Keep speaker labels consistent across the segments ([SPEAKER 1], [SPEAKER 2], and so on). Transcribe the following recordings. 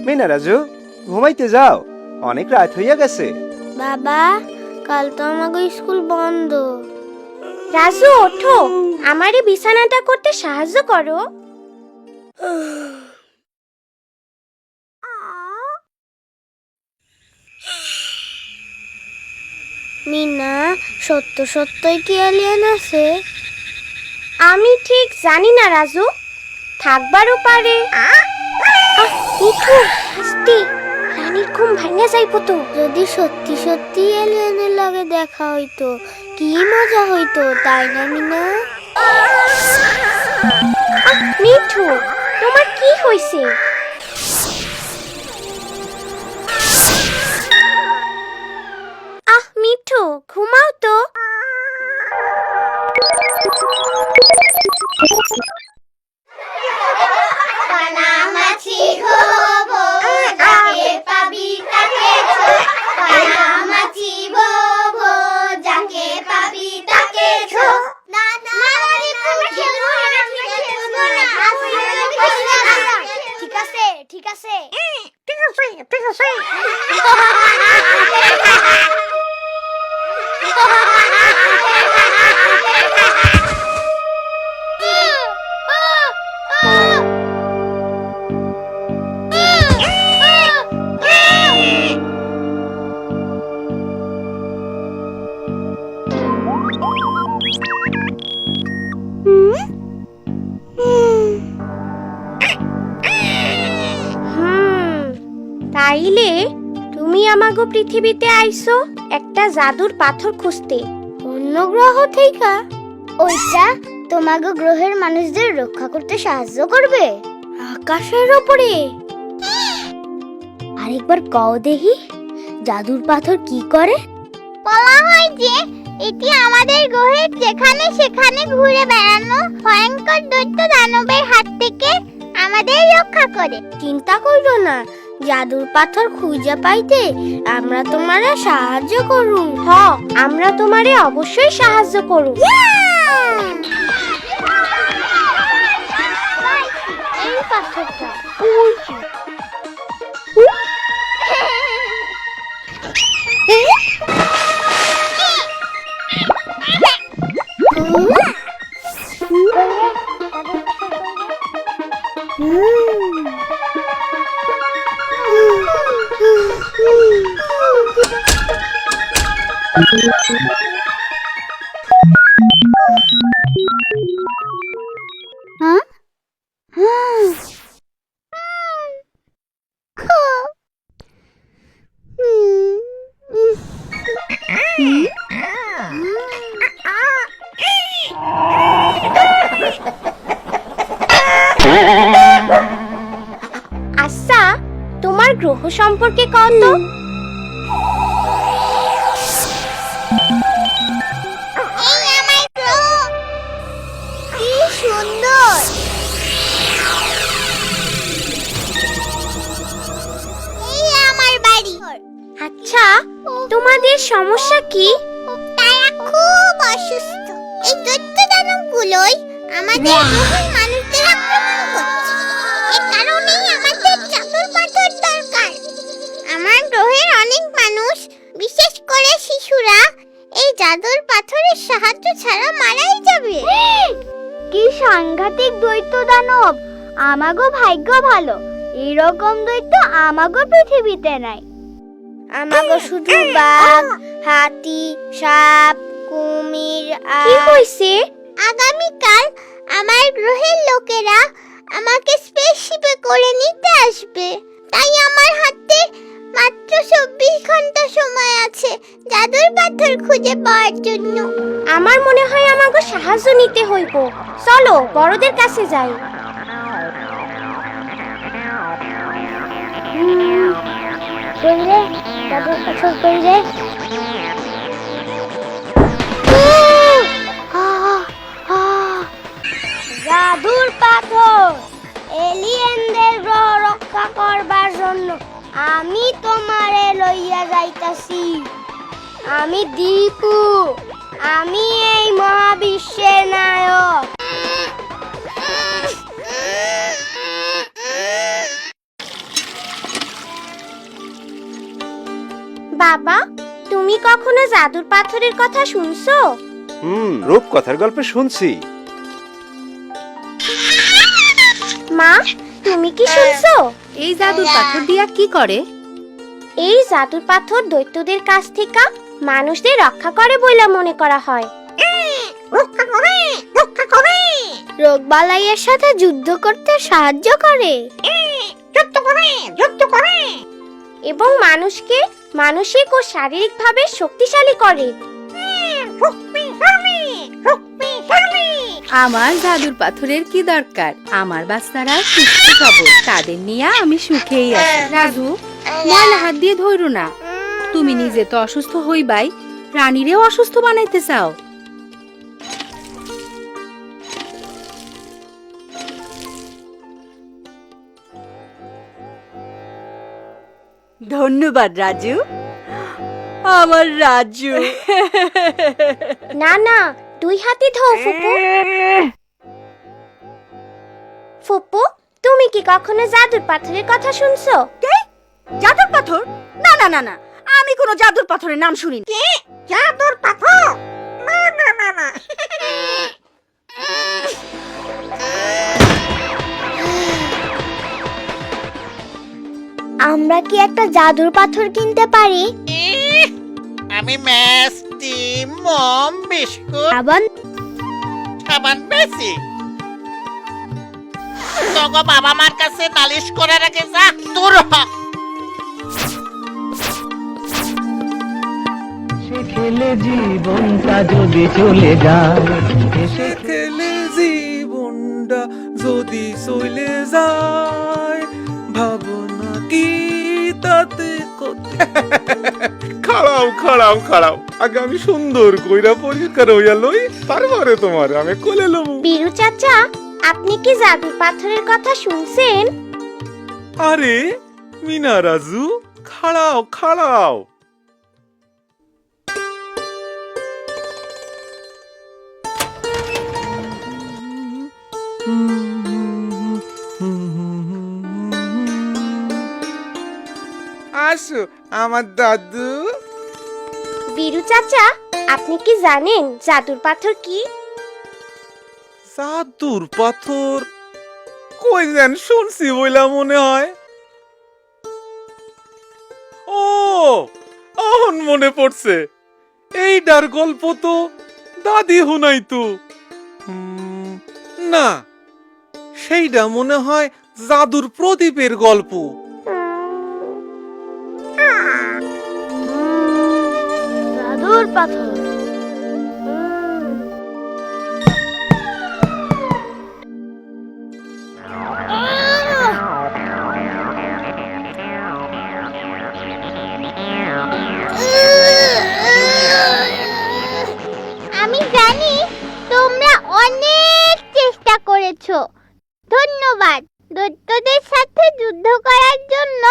[SPEAKER 1] মিনা রাজু, ঘুমাইতে যাও, অনেক রাত হইয়া গেছে।
[SPEAKER 2] বাবা, কাল তো আমাকে স্কুল বন্ধ।
[SPEAKER 3] রাজু ওঠো, আমারে বিছানাটা করতে সাহায্য করো।
[SPEAKER 2] মিনা, সত্য সত্যই কি এলিয়েন আছে?
[SPEAKER 3] আমি ঠিক জানি না রাজু, থাকবারও পারে। মিঠু, আস্তে, রানীর ঘুম ভাঙা যাইবো তো।
[SPEAKER 2] যদি সত্যি সত্যি এলিয়েনের লগে দেখা হইতো কি মজা হইতো, তাই না মিনা?
[SPEAKER 3] মিঠু, তোমার কি হইছে? মিঠু, ঘুমাও তো।
[SPEAKER 4] কানামাছি হবো, যাকে পাবি তাকে ছো। কানামাছি হবো, যাকে পাবি তাকে ছো। ঠিক আছে, ঠিক আছে, ঠিক আছে, ঠিক আছে।
[SPEAKER 3] তাইলে তুমি আমাগো পৃথিবীতে আইছো একটা জাদুর পাথর খুঁজতে।
[SPEAKER 2] অন্য গ্রহ থেকে? ওইটা তোমাগো গ্রহের মানুষদের রক্ষা করতে সাহায্য করবে। আকাশের উপরে? আরেকবার কও দেখি, জাদুর পাথর কি করে?
[SPEAKER 4] বলা হয় যে এটি আমাদের গ্রহের যেখানে সেখানে ঘুরে বেড়ানো ভয়ঙ্কর দৈত্য দানবের হাত থেকে আমাদের রক্ষা করে।
[SPEAKER 2] চিন্তা করো না, জাদুর পাথর খুঁজে পাইতে আমরা তোমারে সাহায্য করুম।
[SPEAKER 3] আমরা তোমারে অবশ্যই সাহায্য করুম।
[SPEAKER 2] এই পাথরটা
[SPEAKER 3] আচ্ছা, তোমার গ্রহ সম্পর্কে কত?
[SPEAKER 4] এই আমার গ্রহ, কি সুন্দর। এই আমার বাড়ি।
[SPEAKER 3] আচ্ছা, তোমাদের সমস্যা কি?
[SPEAKER 4] তারা খুব অসুস্থ। এই দৈত্য দানবগুলোই আমাদের গ্রহের মানুষদের আক্রমণ করছে। এই কারণেই আমাদের জাদুর পাথর দরকার। আমার গ্রহের অনেক মানুষ, বিশেষ করে শিশুরা, এই জাদুর পাথরের সাহায্য ছাড়া মারাই যাবে।
[SPEAKER 2] কি সাংঘাতিক দৈত্য দানব! আমাগো ভাগ্য ভালো, এরকম দৈত্য আমাগো পৃথিবীতে নাই। আমাগো শুধু বাঘ, হাতি, সাপ, কুমির
[SPEAKER 3] কি হইছে?
[SPEAKER 4] আগামীকাল আমার গ্রহের লোকেরা আমাকে স্পেসশিপে করে নিতে আসবে। তাই আমার হাতে মাত্র 24 ঘন্টা সময় আছে জাদুর পাথর খুঁজে পাওয়ার জন্য।
[SPEAKER 3] আমার মনে হয় আমাকে সাহায্য নিতে হইব। চলো বড়দের কাছে যাই।
[SPEAKER 2] কইরে জাদুর পাথর কইরে। জাদুর পাথর এলিয়েনদের গ্রহ রক্ষা করবার জন্য আমি তোমারে লইয়া যাইতাছি। আমি দীপু, আমি এই মহাবিশ্বের নায়ক।
[SPEAKER 3] বাবা, তুমি কখনো জাদুর পাথরের কথা শুনছো?
[SPEAKER 1] রূপকথার গল্পে শুনছি।
[SPEAKER 3] মা, তুমি কি শুনছো?
[SPEAKER 5] এই জাদুর পাথর দিয়া কি করে?
[SPEAKER 3] এই জাদুর পাথর দৈত্যদের কাছ থেকে মানুষদের রক্ষা করে বলে মনে করা হয়।
[SPEAKER 2] রোগ বালাইয়ের সাথে যুদ্ধ করতে সাহায্য করে।
[SPEAKER 3] এবং মানুষকে মানসিক ও শারীরিকভাবে শক্তিশালী করে।
[SPEAKER 5] আমার জাদুর পাথরের কি দরকার? আমার বাচ্চারা সুস্থ সবল, তাদের নিয়ে আমি সুখেই আছি। রাজু, ময়লা হাত দিয়ে ধরো না। তুমি নিজে তো অসুস্থ হইবাই, রানীরেও অসুস্থ বানাইতে চাও।
[SPEAKER 6] ধন্যবাদ রাজু, আমার রাজু।
[SPEAKER 3] না না, 2 হাতে ধো ফুপু। ফুপু, তুমি কি কখনো জাদুর পাথরের কথা শুনছো?
[SPEAKER 6] জাদুর পাথর? না না না না, আমি কোনো জাদুর পাথরের নাম শুনিনি।
[SPEAKER 4] জাদুর পাথর? না না না না।
[SPEAKER 2] আমরা কি একটা জাদুর পাথর কিনতে পারি?
[SPEAKER 7] আমি মিষ্টি, মম, বিস্কুট,
[SPEAKER 2] আবার
[SPEAKER 7] সাবান বেশি। তোকে বাবা মার কাছে নালিশ করে রেখে যা, দূর হ।
[SPEAKER 8] খেলে জীবনটা যদি চলে যায়,
[SPEAKER 9] খেলে জীবনটা যদি চলে যায়, ভাবনা কি তাতে খাড়াও খাড়াও খাড়াও, আগে আমি সুন্দর কইরা পরিষ্কার হইয়া লই, তারপরে তোমার আমি কোলে লমু।
[SPEAKER 3] বীরু চাচা, আপনি কি জাদুর পাথরের কথা শুনছেন?
[SPEAKER 9] আরে মিনা রাজু, খাড়াও খাড়াও। আসো আমার দাদু।
[SPEAKER 3] বীরু চাচা, আপনি কি জানেন জাদুর পাথর কি?
[SPEAKER 9] জাদুর পাথর? কই যেন শুনছি বইলা মনে হয়। ও, এখন মনে পড়ছে, এইটার গল্প তো দাদি হুনাইতো। না, সেইটা মনে হয় জাদুর প্রদীপের গল্প।
[SPEAKER 2] জাদুর পাথর।
[SPEAKER 4] আমি জানি তোমরা অনেক চেষ্টা করেছো। ধন্যবাদ। দৈত্যদের সাথে যুদ্ধ করার জন্য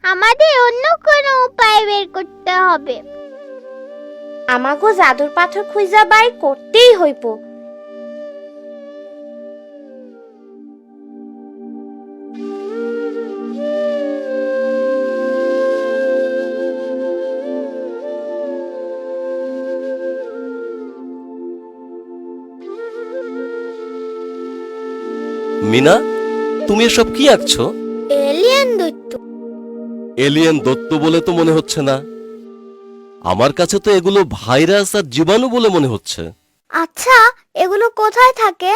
[SPEAKER 4] আমাদের অন্য কোনো উপায় বের করতে হবে।
[SPEAKER 3] আমাগো জাদুর পাথর খুঁজা বাই করতেই হইব।
[SPEAKER 10] মিনা, তুমি এসব কি আঁকছো?
[SPEAKER 2] এলিয়েন দৈত্য।
[SPEAKER 10] এলিয়েন দত্ত বলে তো মনে হচ্ছে না, আমার কাছে তো এগুলো ভাইরাস আর জীবাণু বলে মনে হচ্ছে।
[SPEAKER 2] আচ্ছা, এগুলো কোথায় থাকে?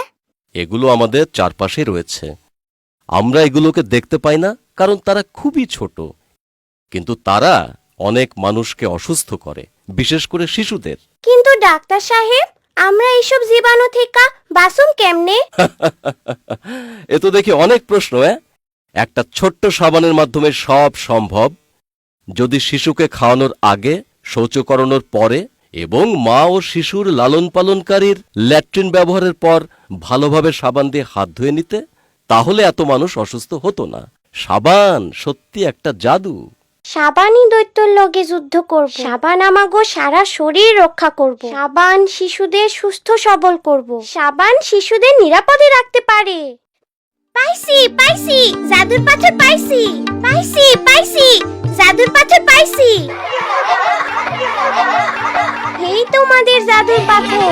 [SPEAKER 10] এগুলো আমাদের চারপাশে রয়েছে। আমরা এগুলোকে দেখতে পাই না, কারণ তারা খুবই ছোট, কিন্তু তারা অনেক মানুষকে অসুস্থ করে, বিশেষ করে শিশুদের।
[SPEAKER 3] কিন্তু ডাক্তার সাহেব, আমরা এইসব জীবাণু থেকে বাঁচুম কেমনে?
[SPEAKER 10] এ তো দেখি অনেক প্রশ্ন। একটা ছোট্ট সাবানের মাধ্যমে সব সম্ভব, যদি শিশুকে খাওয়ানোর আগে, শৌচ করানোর পরে এবং মা ও শিশুর লালন পালনকারীর ল্যাট্রিন ব্যবহারের পর ভালোভাবে সাবান দিয়ে হাত ধুয়ে নিতে, তাহলে এত মানুষ অসুস্থ হতো না। সাবান সত্যি একটা জাদু।
[SPEAKER 3] সাবানই দৈত্যর লগে যুদ্ধ করব। সাবান আমাগো সারা শরীর রক্ষা করব। সাবান শিশুদের সুস্থ সবল করব। সাবান শিশুদের নিরাপদে রাখতে পারে।
[SPEAKER 4] পাইছি পাইছি, জাদুর পাথর পাইছি। পাইছি পাইছি, জাদুর পাথর পাইছি।
[SPEAKER 3] এই তোমাদের জাদুর পাথর।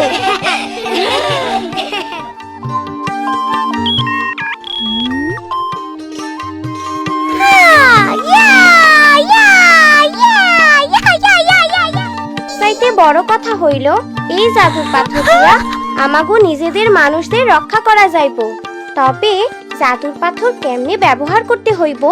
[SPEAKER 3] চাইতে বড় কথা হইল এই জাদুর পাথর দিয়া আমাগো নিজেদের মানুষদের রক্ষা করা যাইব। তবে জাদুর পাথর কেমনে ব্যবহার করতে হইব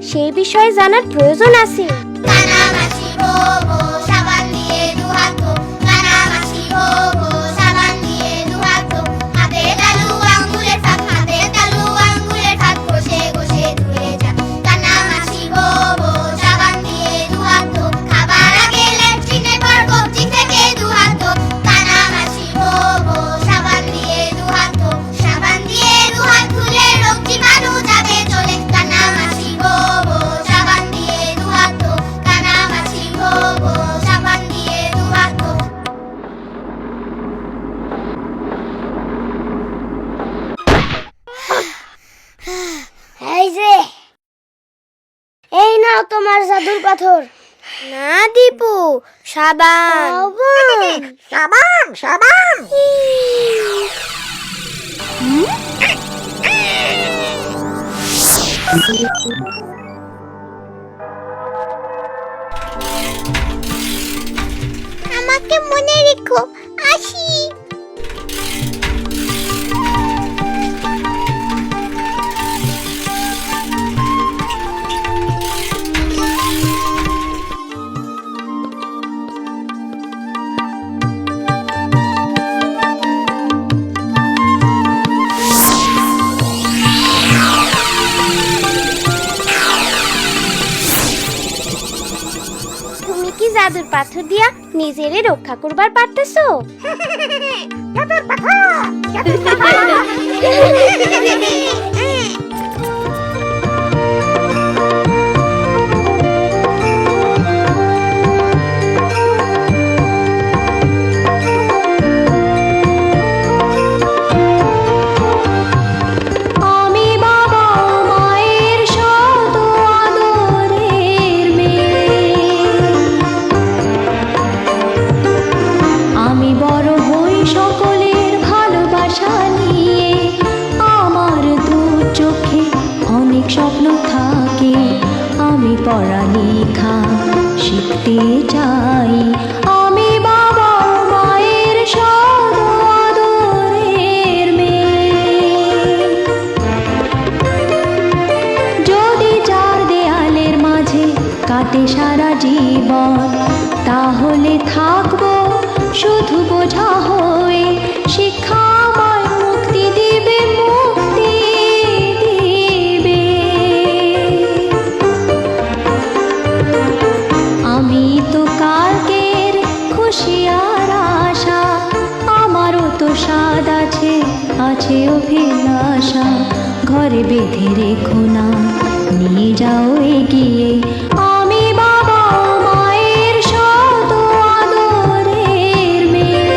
[SPEAKER 3] সেই বিষয়ে জানার প্রয়োজন আছে।
[SPEAKER 4] কানামাছি ভোগো সাবান দিয়ে দুহাত ধো, কানামাছি ভোগো সাবান দিয়ে দুহাত ধো, হাতে তালু আঙ্গুলের ফাঁক, হাতে তালু আঙ্গুলের ফাঁক, ঘষে ঘষে ধুয়ে যা। কানামাছি ভোগো সাবান দিয়ে দুহাত ধো, খাবার আগে ল্যাট্রিনের পর কবজি থেকে দুহাত ধো। কানামাছি ভোগো সাবান দিয়ে দুহাত ধো, সাবান দিয়ে দুহাত ধুলে রোগ জীবাণু যাবে চলে। কানামাছি ভোগো সাবান দিয়ে দুহাত ধো, কানামাছি ভোগো সাবান দিয়ে দুহাত ধো।
[SPEAKER 2] এই যে, এই নাও তোমার জাদুর পাথর।
[SPEAKER 3] না দীপু, সাবান।
[SPEAKER 4] সাবান সাবান আমাকে মনে রেখো, আসি।
[SPEAKER 3] তুমি কি জাদুর পাথর দিয়া নিজেরে রক্ষা করবার পারতেছো?
[SPEAKER 8] আমি বাবা মায়ের শত আদরের মেয়ে, আমি বড় হই সকলের ভালোবাসা নিয়ে। আমার দু চোখে অনেক স্বপ্ন থাকে, আমি পড়ালেখা শিখতে চাই। আমি বাবা মায়ের শত আদরের মেয়ে, যদি চার দেয়ালের মাঝে কাটে সারা জীবন, তাহলে থাকবো শুধু বোঝা হয়ে। শিক্ষা আমায় মুক্তি দিবে, মুক্তি দিবে। আমি তো কালকের খুশি আর আশা, আমারও তো স্বাদ আছে, আছে অভিলাষা। ঘরে বেঁধে রেখো না, নিয়ে যাও এগিয়ে। আমি বাবা মায়ের শত আদরের মেয়ে,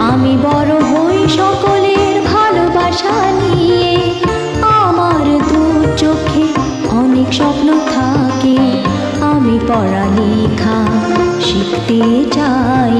[SPEAKER 8] আমি বড় হই সকলের ভালোবাসা নিয়ে। আমার দু চোখে অনেক স্বপ্ন থাকে, আমি পড়ালেখা শিখতে চাই।